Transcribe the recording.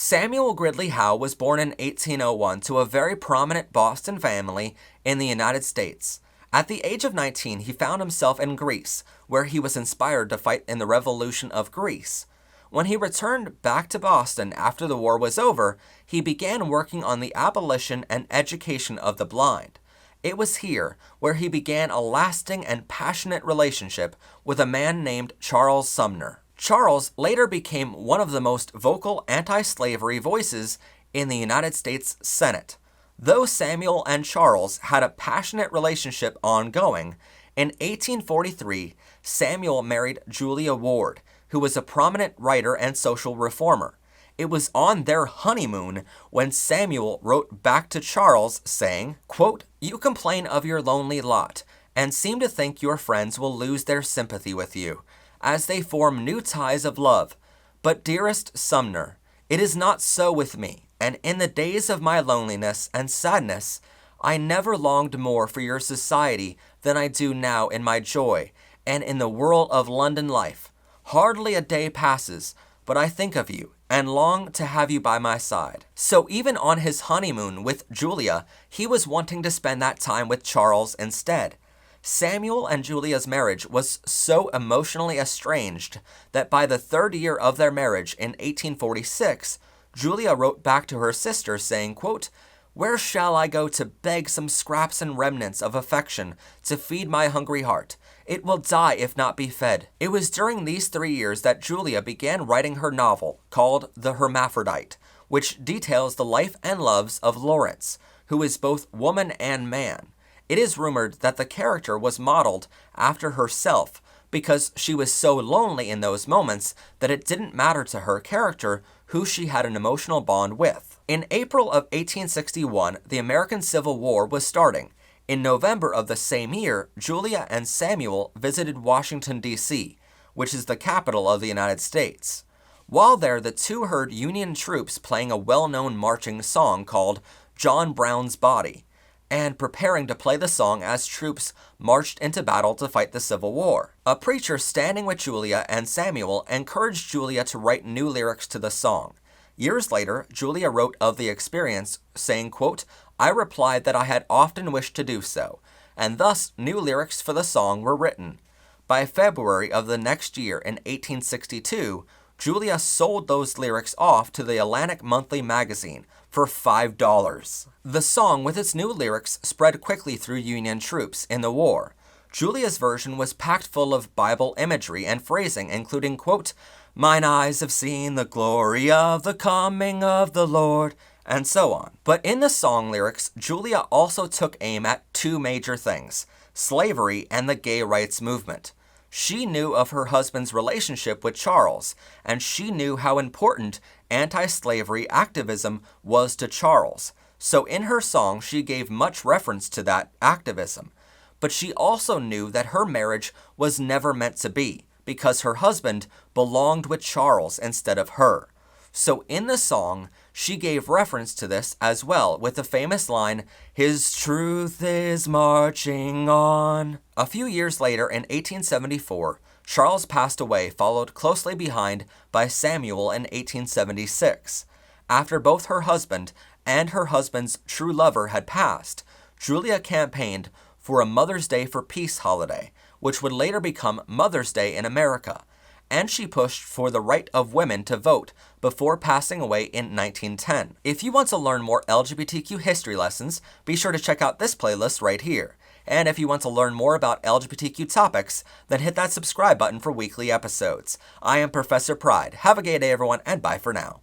Samuel Gridley Howe was born in 1801 to a very prominent Boston family in the United States. At the age of 19, he found himself in Greece, where he was inspired to fight in the Revolution of Greece. When he returned back to Boston after the war was over, he began working on the abolition and education of the blind. It was here where he began a lasting and passionate relationship with a man named Charles Sumner. Charles later became one of the most vocal anti-slavery voices in the United States Senate. Though Samuel and Charles had a passionate relationship ongoing, in 1843, Samuel married Julia Ward, who was a prominent writer and social reformer. It was on their honeymoon when Samuel wrote back to Charles saying, quote, "You complain of your lonely lot, and seem to think your friends will lose their sympathy with you, as they form new ties of love. But dearest Sumner, it is not so with me, and in the days of my loneliness and sadness, I never longed more for your society than I do now in my joy, and in the whirl of London life. Hardly a day passes, but I think of you, and long to have you by my side." So even on his honeymoon with Julia, he was wanting to spend that time with Charles instead. Samuel and Julia's marriage was so emotionally estranged that by the third year of their marriage in 1846, Julia wrote back to her sister saying, quote, "Where shall I go to beg some scraps and remnants of affection to feed my hungry heart? It will die if not be fed." It was during these 3 years that Julia began writing her novel called The Hermaphrodite, which details the life and loves of Lawrence, who is both woman and man. It is rumored that the character was modeled after herself because she was so lonely in those moments that it didn't matter to her character who she had an emotional bond with. In April of 1861, the American Civil War was starting. In November of the same year, Julia and Samuel visited Washington, D.C., which is the capital of the United States. While there, the two heard Union troops playing a well-known marching song called John Brown's Body, and preparing to play the song as troops marched into battle to fight the Civil War. A preacher standing with Julia and Samuel encouraged Julia to write new lyrics to the song. Years later, Julia wrote of the experience, saying, quote, "I replied that I had often wished to do so, and thus new lyrics for the song were written." By February of the next year in 1862, Julia sold those lyrics off to the Atlantic Monthly magazine for $5. The song with its new lyrics spread quickly through Union troops in the war. Julia's version was packed full of Bible imagery and phrasing, including, quote, "Mine eyes have seen the glory of the coming of the Lord," and so on. But in the song lyrics, Julia also took aim at two major things: slavery and the gay rights movement. She knew of her husband's relationship with Charles, and she knew how important anti-slavery activism was to Charles. So in her song, she gave much reference to that activism. But she also knew that her marriage was never meant to be, because her husband belonged with Charles instead of her. So in the song, she gave reference to this as well with the famous line, "His truth is marching on." A few years later, in 1874, Charles passed away, followed closely behind by Samuel in 1876. After both her husband and her husband's true lover had passed, Julia campaigned for a Mother's Day for Peace holiday, which would later become Mother's Day in America, and she pushed for the right of women to vote before passing away in 1910. If you want to learn more LGBTQ history lessons, be sure to check out this playlist right here. And if you want to learn more about LGBTQ topics, then hit that subscribe button for weekly episodes. I am Professor Pride. Have a gay day, everyone, and bye for now.